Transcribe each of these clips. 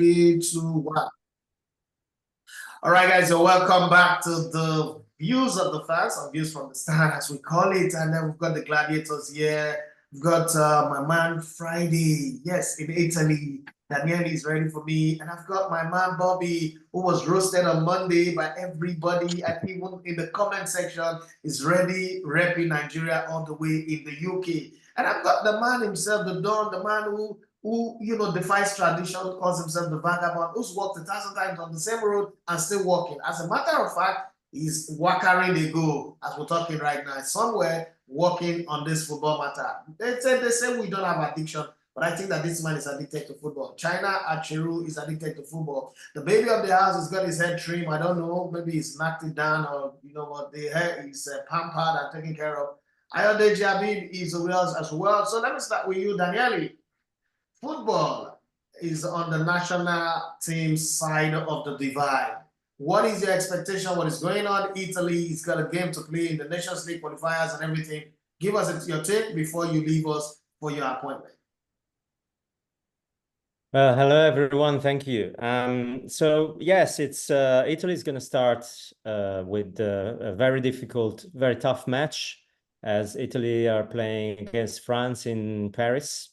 Three, two, one. All right, guys, so welcome back to the Views of the Fans, or Views from the Stand, as we call it. And then we've got the Gladiators here. We've got my man Friday, yes, in Italy. Daniele is ready for me. And I've got my man Bobby, who was roasted on Monday by everybody. And even in the comment section, is ready, repping Nigeria all the way in the UK. And I've got the man himself, the Don, the man who defies tradition, calls himself the vagabond, who's walked 1,000 times on the same road and still walking. As a matter of fact, he's walking the go as we're talking right now, somewhere walking on this football matter. They say we don't have addiction, but I think that this man is addicted to football. China Achiru is addicted to football. The baby of the house has got his head trimmed. I don't know, maybe he's knocked it down, or you know what, the hair is pampered and taken care of. Ayodeji Abib is as well. So let me start with you, Daniele. Football is on the national team side of the divide. What is your expectation? What is going on? Italy has got a game to play in the Nations League qualifiers and everything. Give us your take before you leave us for your appointment. Hello everyone, thank you. So yes, it's Italy is going to start with a very difficult, very tough match, as Italy are playing against France in Paris.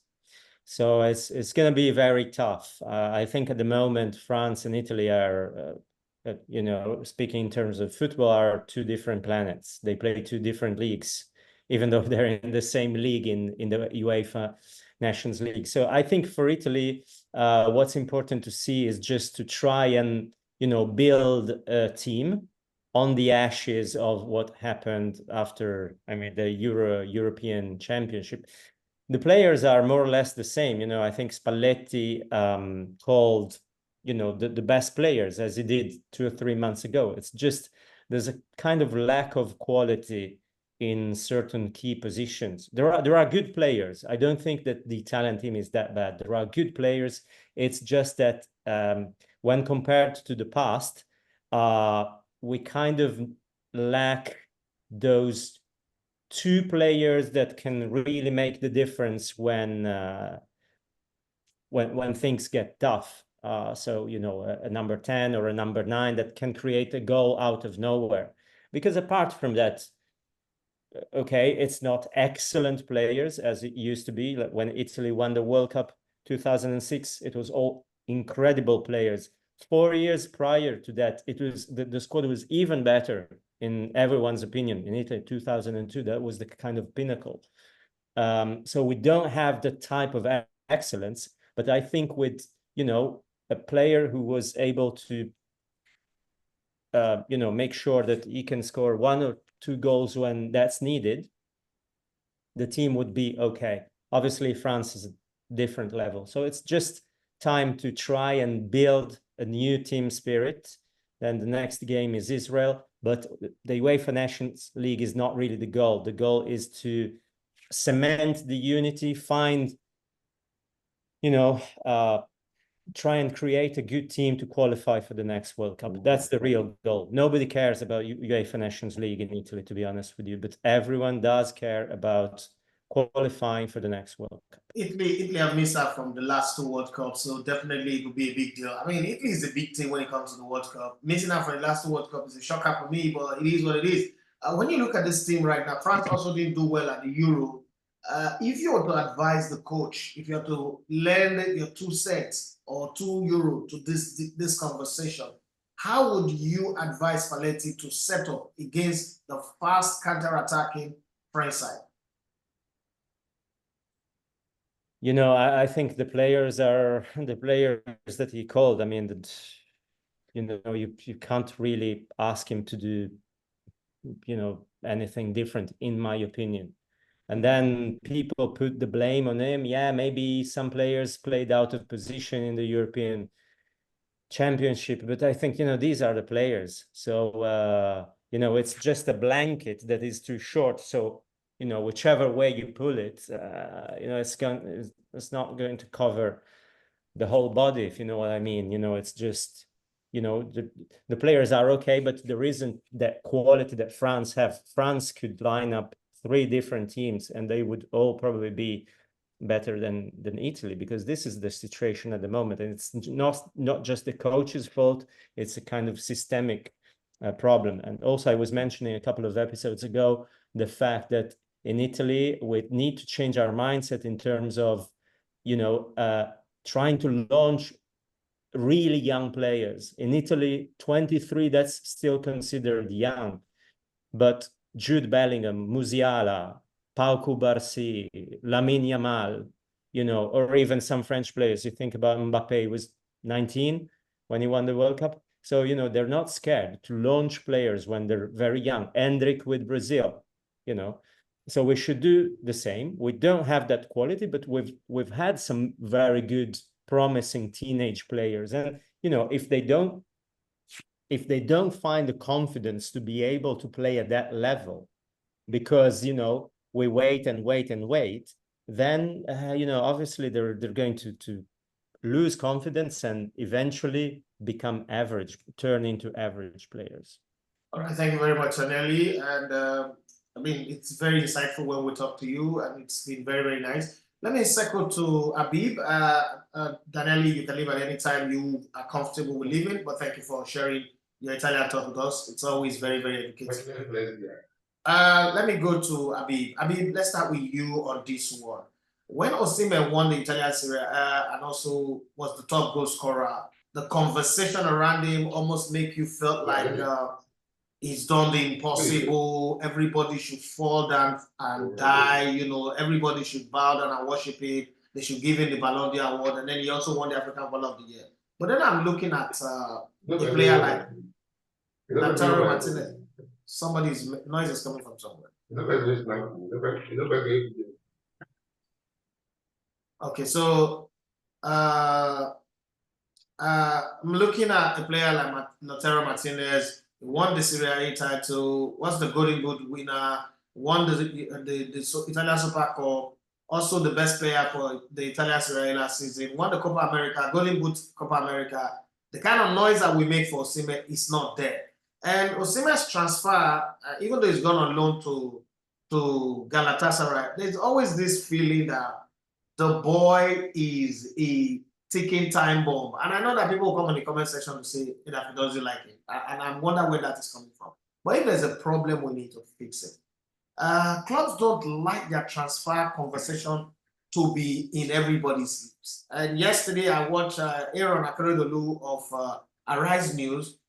So it's going to be very tough. I think at the moment France and Italy are, speaking in terms of football, are two different planets. They play two different leagues, even though they're in the same league in the UEFA Nations League. So I think for Italy, what's important to see is just to try and build a team on the ashes of what happened after, the European Championship. The players are more or less the same. I think Spalletti called, the best players, as he did 2 or 3 months ago. It's just there's a kind of lack of quality in certain key positions. There are good players. I don't think that the Italian team is that bad. There are good players. It's just that when compared to the past, we kind of lack those two players that can really make the difference when things get tough. So a number 10 or a number 9 that can create a goal out of nowhere. Because apart from that, okay, it's not excellent players as it used to be. Like when Italy won the World Cup 2006, it was all incredible players. 4 years prior to that, it was the squad was even better in everyone's opinion. In Italy, 2002, that was the kind of pinnacle. So we don't have the type of excellence, but I think with a player who was able to make sure that he can score 1 or 2 goals when that's needed, the team would be okay. Obviously, France is a different level. So it's just time to try and build a new team spirit. Then the next game is Israel. But the UEFA Nations League is not really the goal. The goal is to cement the unity, find, try and create a good team to qualify for the next World Cup. That's the real goal. Nobody cares about UEFA Nations League in Italy, to be honest with you, but everyone does care about qualifying for the next World Cup. Italy have missed out from the last 2 World Cups, so definitely it will be a big deal. Italy is a big team when it comes to the World Cup. Missing out from the last 2 World Cup is a shocker for me, but it is what it is. When you look at this team right now, France also didn't do well at the Euro. If you were to advise the coach, if you have to lend your 2 cents or €2 to this conversation, how would you advise Spalletti to set up against the fast counter-attacking French side? I think the players are the players that he called. You can't really ask him to do, anything different, in my opinion. And then people put the blame on him. Yeah, maybe some players played out of position in the European Championship, but I think, these are the players. So, it's just a blanket that is too short. So, whichever way you pull it, it's not going to cover the whole body, if you know what I mean. It's just, the players are okay, but there isn't that quality that France have. France could line up 3 different teams and they would all probably be better than Italy, because this is the situation at the moment, and it's not just the coach's fault. It's a kind of systemic problem. And also, I was mentioning a couple of episodes ago the fact that in Italy we need to change our mindset in terms of, trying to launch really young players. In Italy, 23, that's still considered young. But Jude Bellingham, Musiala, Pau Cubarsí, Lamine Yamal, or even some French players. You think about Mbappe, he was 19 when he won the World Cup. So, they're not scared to launch players when they're very young. Endrick with Brazil, So we should do the same. We don't have that quality, but we've had some very good, promising teenage players. And, if they don't find the confidence to be able to play at that level, because we wait and wait and wait, then obviously they're going to lose confidence and eventually become average, turn into average players. All right, thank you very much, Anelli. And I mean, it's very insightful when we talk to you, and it's been very, very nice. Let me circle to Habib. Danelli, you can leave at any time you are comfortable with leaving, but thank you for sharing your Italian talk with us. It's always very, very educative. Let me go to Habib. Habib, let's start with you on this one. When Osimhen won the Italian Serie A and also was the top goal scorer, the conversation around him almost make you feel like he's done the impossible. Everybody should fall down and die. Everybody should bow down and worship him. They should give him the Ballon d'Or award, and then he also won the African Ball of the Year. But then I'm looking at a player like Lautaro Martinez. Somebody's noise is coming from somewhere. Okay, so I'm looking at a player like Lautaro Martinez. Won the Serie A title, was the Golden Boot winner, won the Italian Super Cup, also the best player for the Italian Serie A last season, won the Copa America, Golden Boot Copa America. The kind of noise that we make for Osimhen is not there. And Osimhen's transfer, even though he's gone on loan to Galatasaray, there's always this feeling that the boy is a ticking time bomb. And I know that people will come in the comment section to say that he doesn't like it. And I wonder where that is coming from. But if there's a problem, we need to fix it. Clubs don't like their transfer conversation to be in everybody's lips. And yesterday I watched Aaron Akeredolu of Arise News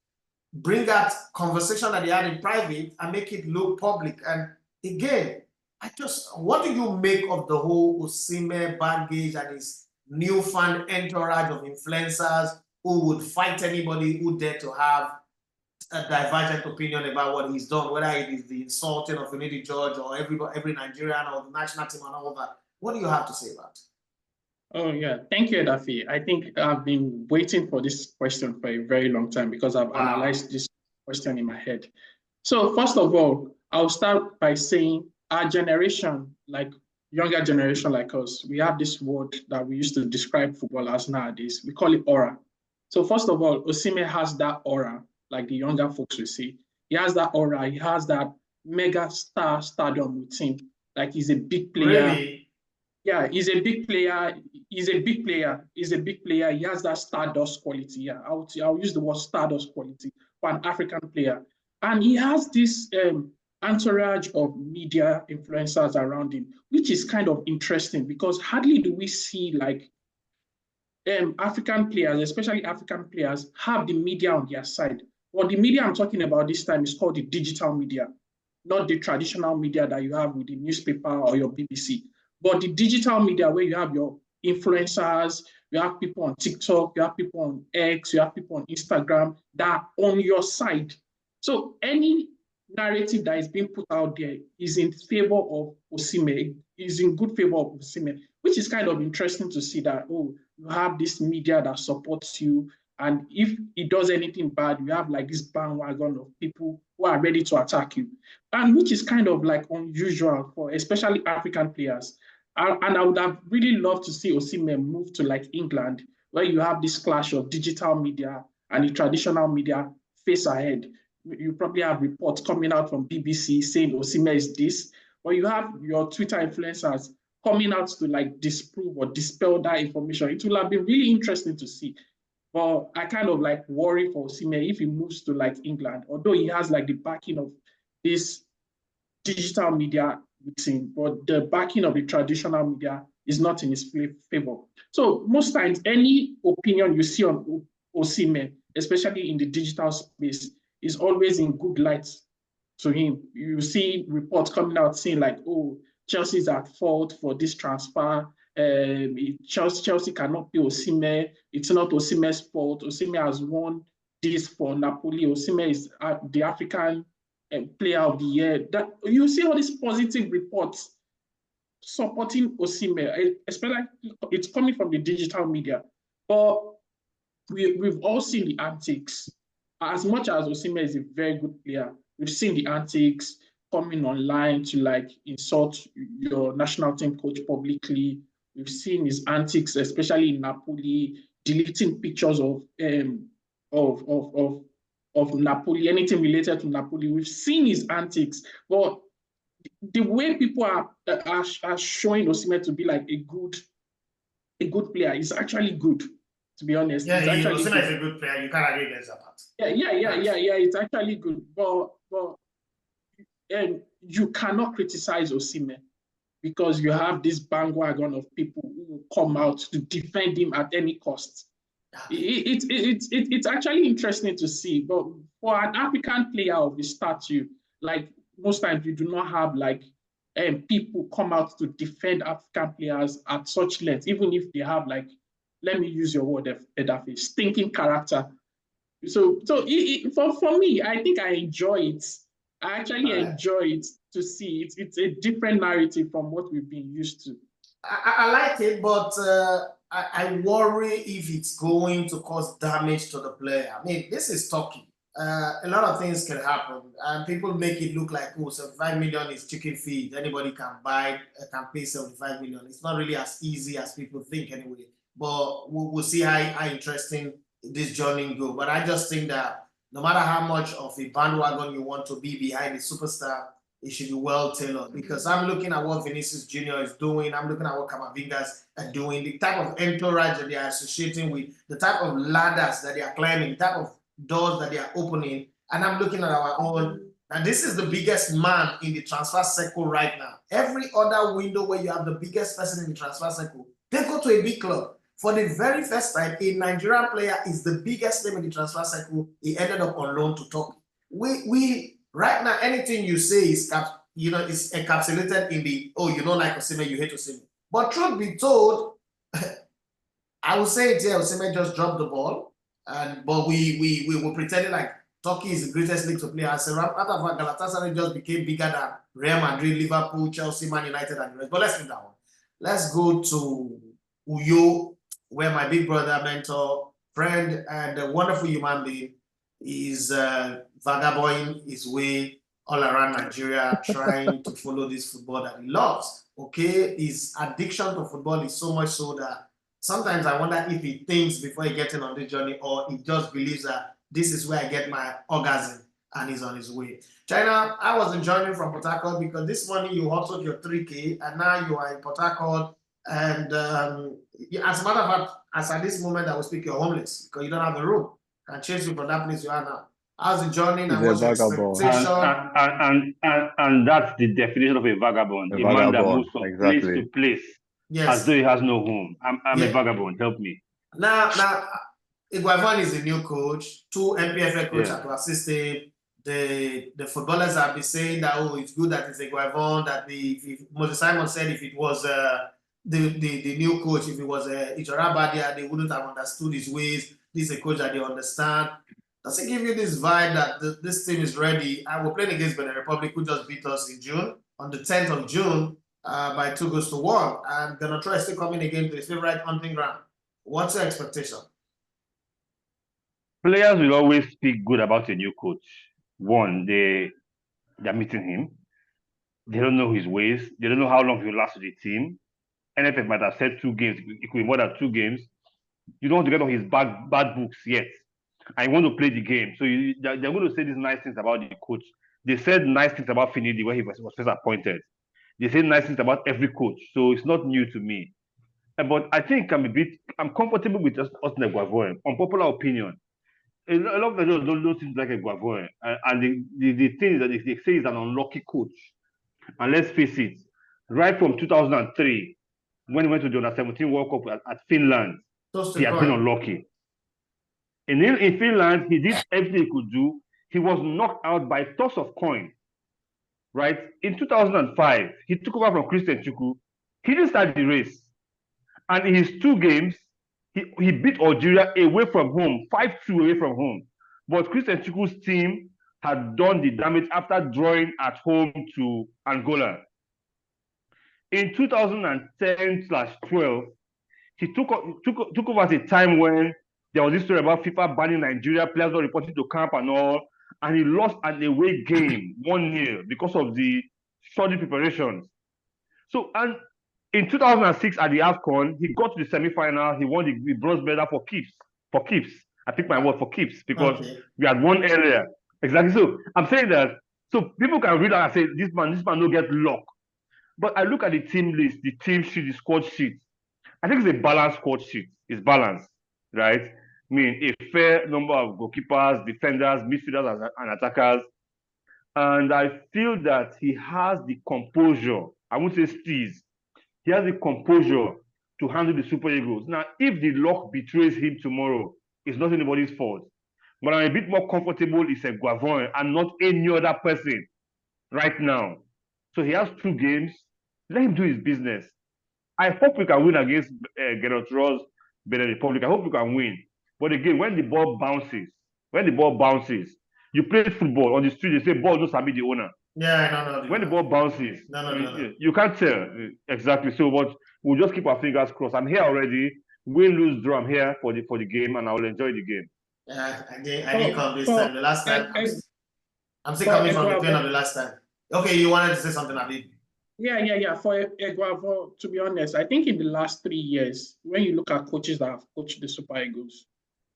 bring that conversation that they had in private and make it look public. And again, what do you make of the whole Osimhen baggage and his newfound entourage of influencers who would fight anybody who dare to have a divergent opinion about what he's done, whether it is the insulting of Finidi George or every Nigerian or the national team and all that? What do you have to say about it? Oh, yeah. Thank you, Edafi. I think I've been waiting for this question for a very long time because I've analyzed this question in my head. So first of all, I'll start by saying our generation, like younger generation like us, we have this word that we used to describe footballers nowadays. We call it aura. So first of all, Osimhen has that aura, like the younger folks will say. He has that aura. He has that mega star stardom with him. Like he's a big player. Really? Yeah, he's a big player. He's a big player. He's a big player. He has that stardust quality. Yeah, I'll use the word stardust quality for an African player. And he has this entourage of media influencers around him, which is kind of interesting because hardly do we see like African players, especially African players, have the media on their side. Well, the media I'm talking about this time is called the digital media, not the traditional media that you have with the newspaper or your BBC, but the digital media where you have your influencers, you have people on TikTok, you have people on X, you have people on Instagram that are on your side. So any narrative that is being put out there is in favor of Osimhen, is in good favor of Osimhen, which is kind of interesting to see that, oh, you have this media that supports you. And if he does anything bad, you have like this bandwagon of people who are ready to attack you. And which is kind of like unusual for especially African players. And I would have really loved to see Osimhen move to like England, where you have this clash of digital media and the traditional media face ahead. You probably have reports coming out from BBC saying Osimhen is this, or you have your Twitter influencers coming out to like disprove or dispel that information. It will have been really interesting to see. But I kind of like worry for Osimhen if he moves to like England, although he has like the backing of this digital media with him, but the backing of the traditional media is not in his favor. So most times, any opinion you see on Osimhen, especially in the digital space, is always in good light to him. You see reports coming out saying like, oh, Chelsea's at fault for this transfer. Chelsea cannot pay Osimhen. It's not Osimhen's fault. Osimhen has won this for Napoli. Osimhen is the African player of the year. That you see all these positive reports supporting Osimhen, especially it's coming from the digital media. But we've all seen the antics. As much as Osimhen is a very good player, we've seen the antics coming online to like insult your national team coach publicly. We've seen his antics, especially in Napoli, deleting pictures of Napoli, anything related to Napoli. We've seen his antics, but the way people are showing Osimhen to be like a good player is actually good. To be honest, yeah, Osimhen is a good player. You can't argue against that part. Yeah. It's actually good, but you cannot criticize Osimhen because you have this bandwagon of people who will come out to defend him at any cost. It's actually interesting to see, but for an African player of the stature, like most times you do not have like people come out to defend African players at such length, even if they have like, let me use your word, Edafe, stinking character. So for me, I think I enjoy it. I actually enjoy it to see it. It's a different narrative from what we've been used to. I like it, but I worry if it's going to cause damage to the player. I mean, this is Turkey. A lot of things can happen, and people make it look like, oh, 75 million is chicken feed. Anybody can buy, can pay 75 million. It's not really as easy as people think, anyway. But we'll see how interesting this journey go. But I just think that no matter how much of a bandwagon you want to be behind the superstar, it should be well tailored. Because I'm looking at what Vinicius Jr. is doing, I'm looking at what Camavingas are doing, the type of entourage that they are associating with, the type of ladders that they are climbing, the type of doors that they are opening, and I'm looking at our own. And this is the biggest man in the transfer circle right now. Every other window where you have the biggest person in the transfer circle, they go to a big club. For the very first time, a Nigerian player is the biggest name in the transfer cycle. He ended up on loan to Turkey. We right now, anything you say is is encapsulated in the, oh, you don't like Osimhen, you hate Osimhen. But truth be told, I will say it here, Osimhen just dropped the ball, but we were pretending like Turkey is the greatest league to play. As a Galatasaray just became bigger than Real Madrid, Liverpool, Chelsea, Man United, and the rest. But let's leave that one. Let's go to Uyo, where my big brother, mentor, friend, and a wonderful human being is vagabonding his way all around Nigeria, trying to follow this football that he loves. Okay, his addiction to football is so much so that sometimes I wonder if he thinks before he gets in on this journey, or he just believes that this is where I get my orgasm and he's on his way. China, I wasn't joining from Port Harcourt because this morning you hustled your 3K and now you are in Port Harcourt. And as a matter of fact, as at this moment I will speak, you're homeless because you don't have the room. Can change you from that place you are now. How's the journey and what's your expectation? And that's the definition of a vagabond. A man that moves from place to place as though he has no home. I'm a vagabond. Help me. Now, Iguavan is the new coach. 2 MPFA coaches to assist him. The footballers have been saying that, oh, it's good that it's Iguavan, that Moses Simon said if it was the new coach, if it was Ijora Badia, they wouldn't have understood his ways. This is a coach that they understand. Does it give you this vibe that this team is ready? We're playing against Benin Republic, who just beat us in June, on the 10th of June, by 2-1. And Entourage is still coming again to his favorite hunting ground. What's your expectation? Players will always speak good about a new coach. One, they're meeting him. They don't know his ways. They don't know how long he'll last with the team. NFF might have said 2 games. It could be more than 2 games. You don't want to get on his bad books yet. And you want to play the game. So they're going to say these nice things about the coach. They said nice things about Finidi when he was first appointed. they say nice things about every coach, so it's not new to me. But I think I'm comfortable with Austin Eguavoen. Unpopular opinion. A lot of players don't seem like Eguavoen. And the thing is that they say he's an unlucky coach. And let's face it, right from 2003, when he went to the Under-17 World Cup at Finland, he has been unlucky. In Finland, he did everything he could do. He was knocked out by toss of coin. Right? In 2005, he took over from Christian Chukwu. He didn't start the race. And in his 2 games, he beat Algeria away from home, 5-2 away from home. But Christian Chukwu's team had done the damage after drawing at home to Angola. In 2010/12, he took over at a time when there was this story about FIFA banning Nigeria, players not reporting to camp and all, and he lost an away game 1-0 because of the shoddy preparations. So, and in 2006 at the AFCON, he got to the semi-final. He won the bronze medal for keeps. For keeps. I pick my word, for keeps, because we had won earlier. Exactly. So I'm saying that, so people can read that and say, this man don't get luck. But I look at the team list, the team sheet, the squad sheet. I think it's a balanced squad sheet. It's balanced, right? I mean, a fair number of goalkeepers, defenders, midfielders, and attackers. And I feel that he has the composure. I won't say steez. He has the composure to handle the Super Eagles. Now, if the luck betrays him tomorrow, it's not anybody's fault. But I'm a bit more comfortable it's Eguavoen and not any other person right now. So he has 2 games. Let him do his business. I hope we can win against Entourage, Benin Republic. I hope we can win. But again, when the ball bounces, you play football on the street, they say ball don't sabi the owner. Yeah, no. When the ball bounces, you can't tell. Exactly. So, but we'll just keep our fingers crossed. I'm here already. Win, lose, draw. I'm here for the game, and I will enjoy the game. Yeah, I didn't come this time. The last time, I'm still coming from the pain of the last time. Okay, you wanted to say something, Abid? Yeah. For Eguavoen, to be honest, I think in the last 3 years, when you look at coaches that have coached the Super Eagles,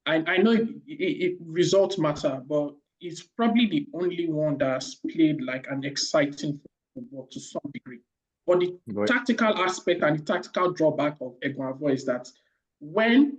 I know it results matter, but it's probably the only one that's played like an exciting football to some degree. But the tactical aspect and the tactical drawback of Eguavoen is that when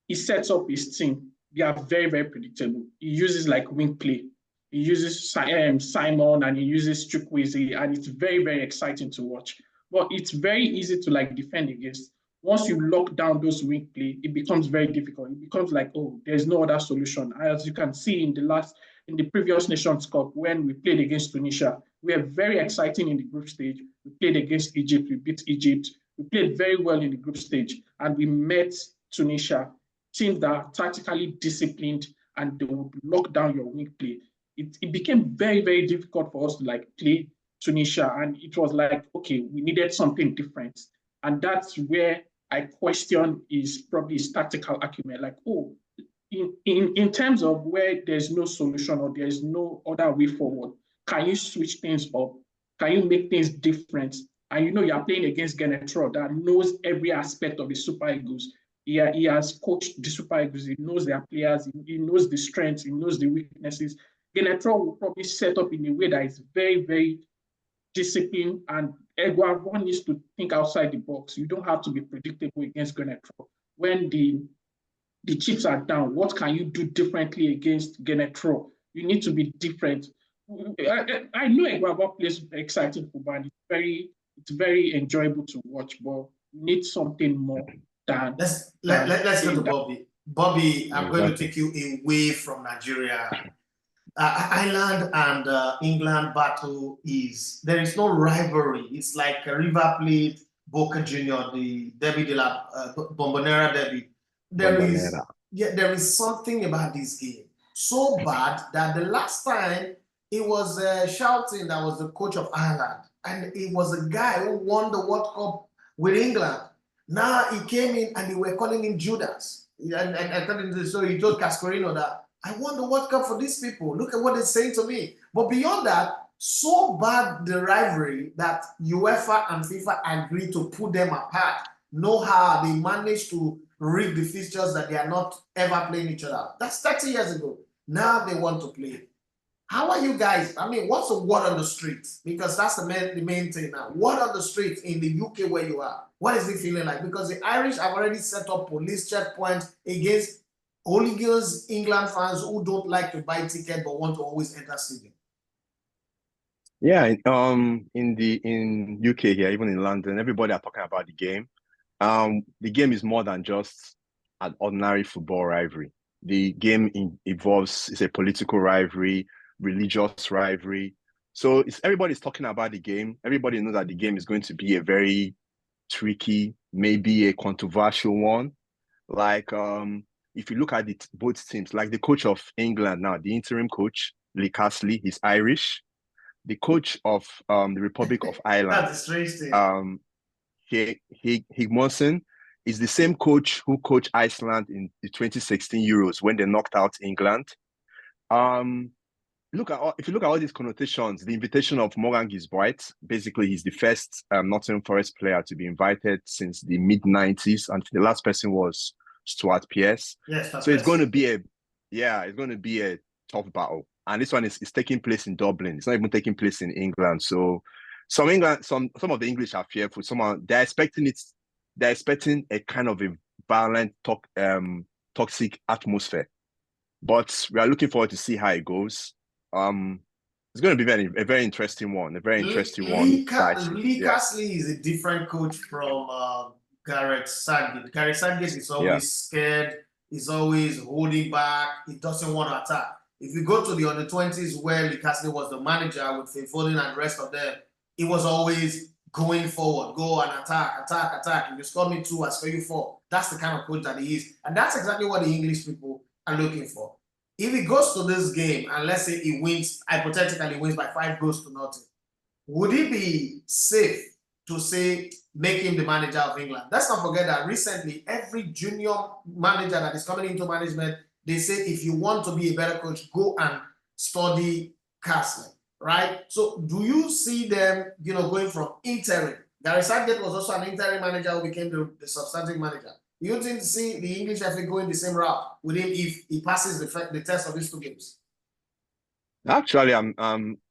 he sets up his team, they are very, very predictable. He uses like wing play. He uses Simon and he uses Chukwueze, and it's very, very exciting to watch. But it's very easy to like defend against. Once you lock down those wing play, it becomes very difficult. It becomes like, oh, there's no other solution. As you can see in the previous Nations Cup, when we played against Tunisia, we were very exciting in the group stage. We played against Egypt, we beat Egypt. We played very well in the group stage, and we met Tunisia, teams that are tactically disciplined and they would lock down your wing play. It became very, very difficult for us to like play Tunisia, and it was like, okay, we needed something different. And that's where I question is probably his tactical acumen. Like, oh, in terms of where there's no solution or there's no other way forward, can you switch things up? Can you make things different? And you know you're playing against Genetro that knows every aspect of the Super Eagles. He has coached the Super Eagles. He knows their players. He knows the strengths. He knows the weaknesses. Genetro will probably set up in a way that is very, very disciplined, and Eguavoen needs to think outside the box. You don't have to be predictable against Genetro. When the chips are down, what can you do differently against Genetro? You need to be different. I know Eguavoen plays exciting football, and it's very enjoyable to watch, but you need something more than. Let's go to Bobby. Bobby, I'm going to take you away from Nigeria. Ireland and England battle there is no rivalry. It's like River played Boca Junior, the Derby de la Bombonera Derby. There is something about this game so bad that the last time it was shouting that was the coach of Ireland, and it was a guy who won the World Cup with England. Now he came in and they were calling him Judas. And according to the story, he told Cascarino that I won the World Cup for these people. Look at what they're saying to me. But beyond that, so bad the rivalry that UEFA and FIFA agreed to put them apart. Know how they managed to rig the fixtures that they are not ever playing each other. That's 30 years ago. Now they want to play. How are you guys? I mean, what's the word on the streets? Because that's the main thing now. What on the streets in the UK where you are? What is it feeling like? Because the Irish have already set up police checkpoints against hooligans, England fans who don't like to buy ticket but want to always enter stadium. Yeah, in UK here, even in London, everybody are talking about the game. The game is more than just an ordinary football rivalry. The game involves, it's a political rivalry, religious rivalry. So everybody's talking about the game. Everybody knows that the game is going to be a very tricky, maybe a controversial one. Like if you look at both teams, like the coach of England now, the interim coach, Lee Castley, he's Irish. The coach of the Republic of Ireland, That's a strange thing. Higmonson, is the same coach who coached Iceland in the 2016 Euros when they knocked out England. If you look at all these connotations, the invitation of Morgan Gisbert, basically he's the first Nottingham Forest player to be invited since the mid-90s, and the last person was Stuart Pearce. Yes, so it's going to be a tough battle. And this one is taking place in Dublin. It's not even taking place in England. So some of the English are fearful. They're expecting a kind of a violent, toxic atmosphere. But we are looking forward to see how it goes. It's going to be a very interesting one. Lee Castley is a different coach from Gareth Southgate. Gareth Southgate is always scared. He's always holding back. He doesn't want to attack. If you go to the under-20s where Lee Castley was the manager with Phil Foden and the rest of them, he was always going forward, go and attack. If you score me 2, I score you 4. That's the kind of coach that he is. And that's exactly what the English people are looking for. If he goes to this game and let's say he wins, hypothetically wins by 5 goals to nothing, would it be safe to say make him the manager of England? Let's not forget that recently every junior manager that is coming into management, they say if you want to be a better coach, go and study Castley, right? So do you see them, going from interim? Gary Southgate was also an interim manager who became the substantive manager. You didn't see the English FA going the same route with him if he passes the test of these 2 games? Actually,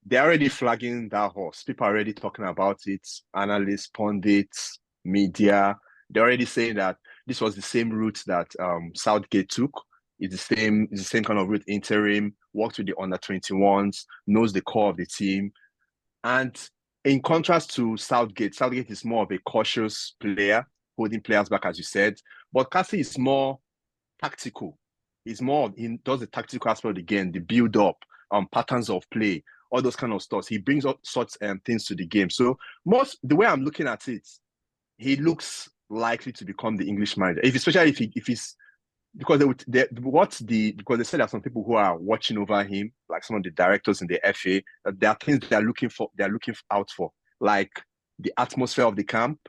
they're already flagging that horse. People are already talking about it. Analysts, pundits, media, they're already saying that this was the same route that Southgate took. It's the same kind of route, interim, worked with the under-21s, knows the core of the team. And in contrast to Southgate is more of a cautious player, holding players back, as you said. But Cassie is more tactical. He does the tactical aspect of the game, the build-up, patterns of play, all those kind of stuff. He brings up sorts things to the game. So the way I'm looking at it, he looks likely to become the English manager. Especially if he's because they said there are some people who are watching over him, like some of the directors in the FA, that there are things they're looking out for, like the atmosphere of the camp.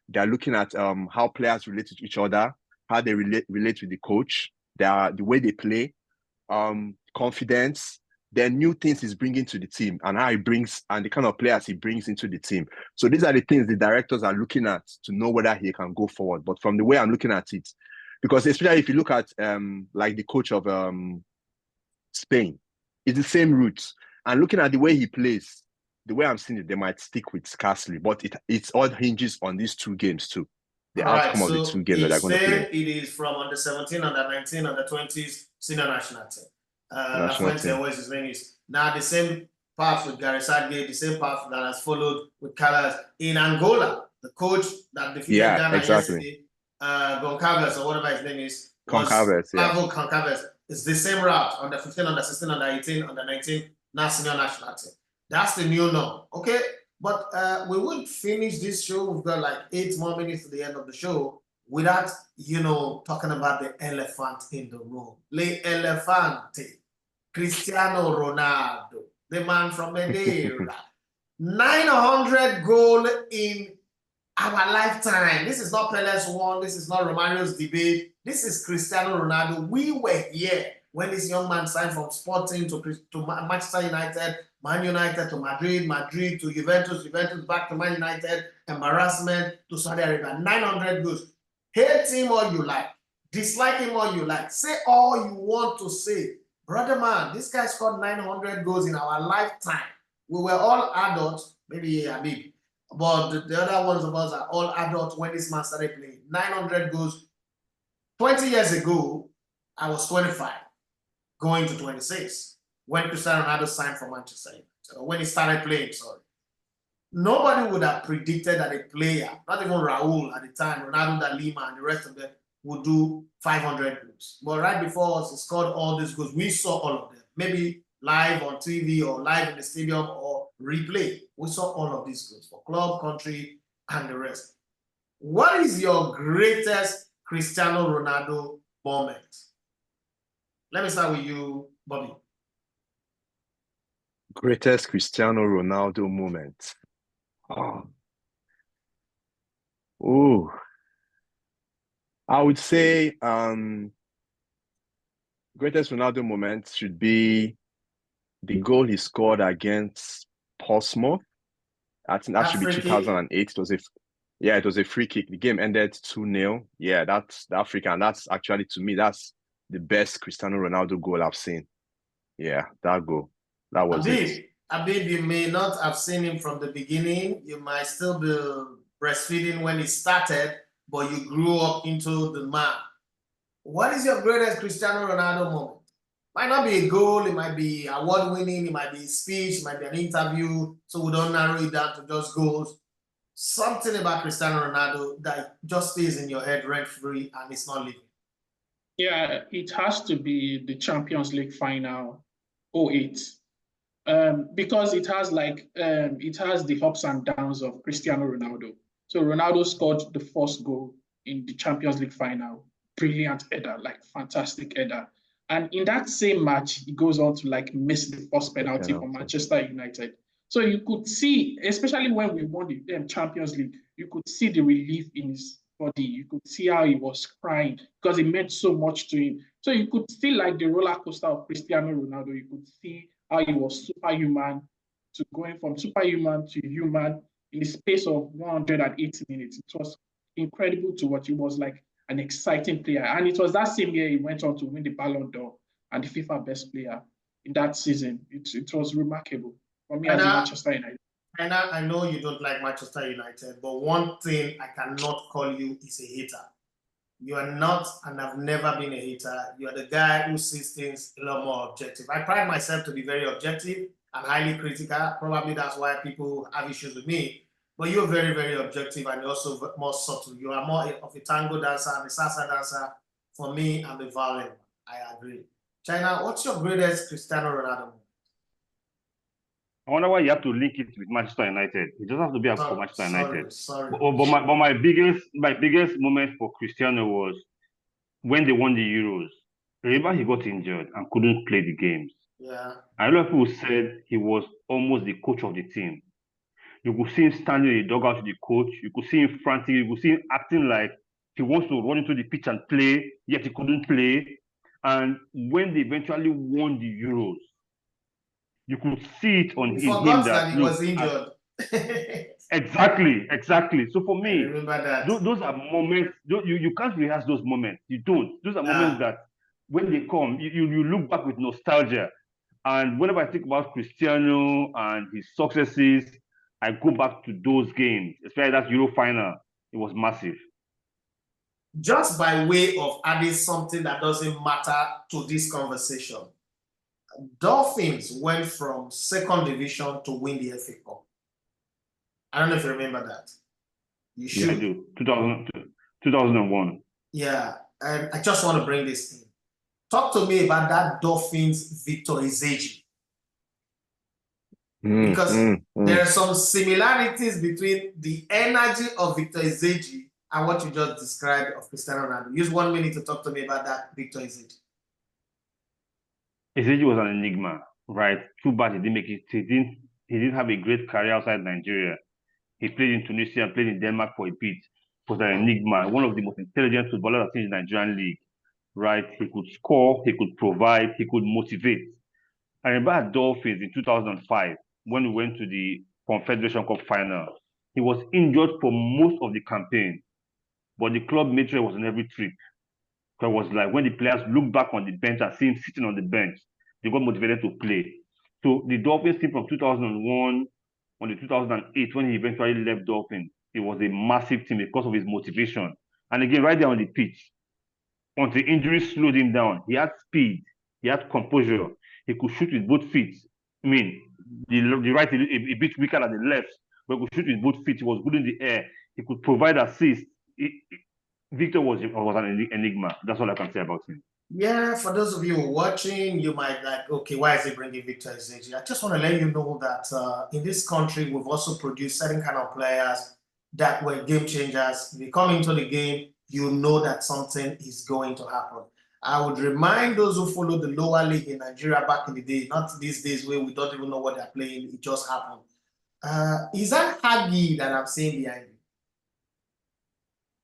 They're looking at how players relate to each other, how they relate with the coach, the way they play, confidence, the new things he's bringing to the team, and how he brings and the kind of players he brings into the team. So these are the things the directors are looking at to know whether he can go forward. But from the way I'm looking at it, because especially if you look at like the coach of Spain, it's the same route. And looking at the way he plays, the way I'm seeing it, they might stick with Castley, but it all hinges on these 2 games too. The outcome of the 2 games that they're going to play. It is from under 17, under 19, under 20s, senior national team. What his name is. Now the same path with Gary Southgate, the same path that has followed with Callas in Angola. The coach that defeated Ghana yesterday, Goncalves or whatever his name is, Goncalves. It's the same route, under 15, under 16, under 18, under 19, national national team. That's the new norm, okay? But we won't finish this show. We've got like 8 more minutes to the end of the show without, talking about the elephant in the room. Le Elefante, Cristiano Ronaldo, the man from Madeira. 900 goal in our lifetime. This is not Pele's one. This is not Romario's debate. This is Cristiano Ronaldo. We were here when this young man signed from Sporting to Manchester United, Man United to Madrid, Madrid to Juventus, Juventus back to Man United, embarrassment to Saudi Arabia. 900 goals. Hate him all you like. Dislike him all you like. Say all you want to say. Brother man, this guy scored 900 goals in our lifetime. We were all adults, maybe Habib, but the other ones of us are all adults when this man started playing. 900 goals. 20 years ago, I was 25, going to 26, when Cristiano Ronaldo signed for Manchester United, or when he started playing, sorry. Nobody would have predicted that a player, not even Raul at the time, Ronaldo da Lima and the rest of them, would do 500 goals. But right before us, he scored all these goals. We saw all of them. Maybe live on TV or live in the stadium or replay. We saw all of these goals for club, country, and the rest. What is your greatest Cristiano Ronaldo moment? Let me start with you, Bobby. Greatest Cristiano Ronaldo moment. Oh, I would say greatest Ronaldo moment should be the goal he scored against Portsmouth. I think that should be 2008. It was a free kick. The game ended 2-0. Yeah, that's the African. That's actually, to me, that's the best Cristiano Ronaldo goal I've seen. Yeah, that goal. That was it. Habib, you may not have seen him from the beginning. You might still be breastfeeding when he started, but you grew up into the man. What is your greatest Cristiano Ronaldo moment? Might not be a goal, it might be award-winning, it might be a speech, it might be an interview, so we don't narrow it down to just goals. Something about Cristiano Ronaldo that just stays in your head rent-free and it's not leaving. Yeah, it has to be the Champions League final 08. Because it has the ups and downs of Cristiano Ronaldo. So Ronaldo scored the first goal in the Champions League final. Brilliant header, like fantastic header. And in that same match, he goes on to miss the first penalty for Manchester United. So you could see, especially when we won the Champions League, you could see the relief in his body. You could see how he was crying because it meant so much to him. So you could feel like the roller coaster of Cristiano Ronaldo. You could see how he was superhuman to going from superhuman to human in the space of 180 minutes. It was incredible to watch. It was like an exciting player. And it was that same year he went on to win the Ballon d'Or and the FIFA best player in that season. It was remarkable for me as a Manchester United. And I know you don't like Manchester United, but one thing I cannot call you is a hater. You are not, and have never been a hater. You are the guy who sees things a lot more objective. I pride myself to be very objective and highly critical. Probably that's why people have issues with me. But you're very, very objective and you're also more subtle. You are more of a tango dancer and a salsa dancer. For me, I'm a violent. I agree. China, what's your greatest Cristiano Ronaldo? I wonder why you have to link it with Manchester United. It doesn't have to be for Manchester United. Sorry. But my biggest moment for Cristiano was when they won the Euros. Remember, he got injured and couldn't play the games. Yeah. And a lot of people said he was almost the coach of the team. You could see him standing in the dugout with the coach. You could see him frantic. You could see him acting like he wants to run into the pitch and play, yet he couldn't play. And when they eventually won the Euros, you could see it in him that he was injured. Exactly. So for me, remember that. Those are moments. You can't rehearse those moments. You don't. Those are moments that when they come, you look back with nostalgia. And whenever I think about Cristiano and his successes, I go back to those games, especially that Euro final. It was massive. Just by way of adding something that doesn't matter to this conversation, Dolphins went from second division to win the FA Cup. I don't know if you remember that. You should. Yeah, I do. 2001. Yeah, and I just want to bring this in. Talk to me about that Dolphins Victor Ezeji. Because there are some similarities between the energy of Victor Ezeji and what you just described of Cristiano Ronaldo. Use 1 minute to talk to me about that Victor Ezeji. Ezeji was an enigma, right? Too bad he didn't make it. He didn't have a great career outside Nigeria. He played in Tunisia and played in Denmark for a bit. He was an enigma, one of the most intelligent footballers I've seen in the Nigerian league, right? He could score, he could provide, he could motivate. I remember at Dolphins in 2005, when we went to the Confederation Cup final, he was injured for most of the campaign, but the club made sure he was on every trip. So it was like when the players looked back on the bench and see him sitting on the bench, they got motivated to play. So the Dolphins team from 2001 on the 2008, when he eventually left Dolphins, it was a massive team because of his motivation. And again, right there on the pitch, until injury slowed him down, he had speed, he had composure, he could shoot with both feet. I mean, the right a bit weaker than the left, but he could shoot with both feet. He was good in the air. He could provide assists. Victor was an enigma. That's all I can say about him. Yeah, for those of you watching, you might like, okay, why is he bringing Victor Ezeji? I just want to let you know that in this country, we've also produced certain kind of players that were game changers. If you come into the game, you know that something is going to happen. I would remind those who follow the lower league in Nigeria back in the day, not these days where we don't even know what they're playing, it just happened. Is that Hagi that I'm seeing behind you?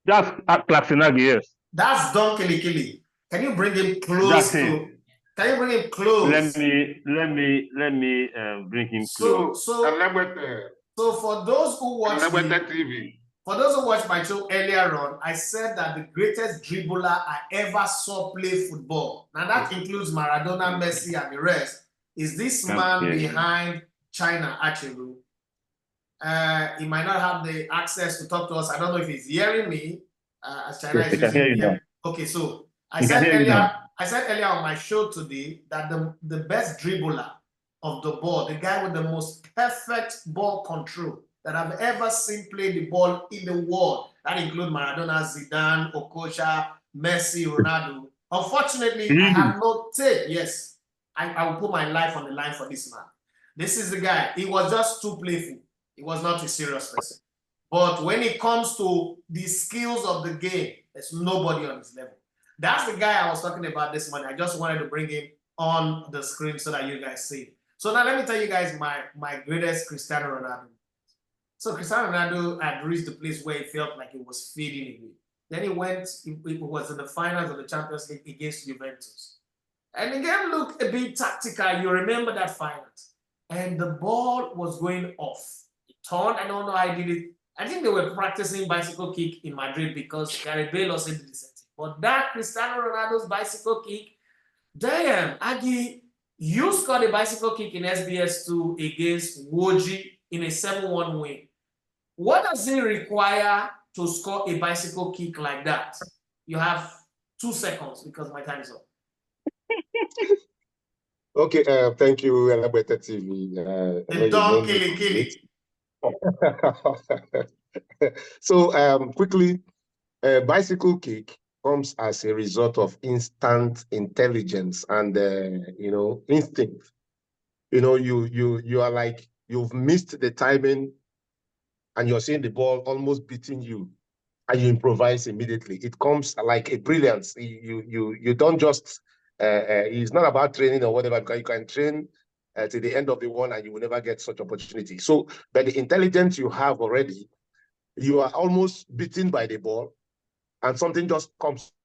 That's Clarkson Hagi, yes. That's Don Kilikili. Can you bring him close to? Can you bring him close? Let me bring him close. So for those who watch TV. For those who watched my show earlier on, I said that the greatest dribbler I ever saw play football, now that includes Maradona, Messi, and the rest, is this man behind China, actually. He might not have the access to talk to us. I don't know if he's hearing me, as China is using me. Okay, so I said earlier on my show today that the best dribbler of the ball, the guy with the most perfect ball control that I've ever seen play the ball in the world, that includes Maradona, Zidane, Okocha, Messi, Ronaldo. Unfortunately, I have no tape. Yes, I will put my life on the line for this man. This is the guy. He was just too playful. He was not a serious person. But when it comes to the skills of the game, there's nobody on his level. That's the guy I was talking about this morning. I just wanted to bring him on the screen so that you guys see. So now let me tell you guys my greatest Cristiano Ronaldo. So Cristiano Ronaldo had reached the place where he felt like he was fading away. Then he was in the finals of the Champions League against Juventus. And the game looked a bit tactical. You remember that finals. And the ball was going off. It turned, I don't know how he did it. I think they were practicing bicycle kick in Madrid because Gareth Bale also did the same thing. But that Cristiano Ronaldo's bicycle kick, damn, Agi, you scored a bicycle kick in SBS2 against Woji in a 7-1 win. What does it require to score a bicycle kick like that? You have 2 seconds because my time is up. Okay, thank you, Elabeta TV. The Don Kilikili. So quickly, bicycle kick comes as a result of instant intelligence and instinct. You are like you've missed the timing, and you're seeing the ball almost beating you, and you improvise immediately. It comes like a brilliance. You don't just. It's not about training or whatever, because you can train to the end of the one and you will never get such opportunity. So, by the intelligence you have already, you are almost beaten by the ball, and something just comes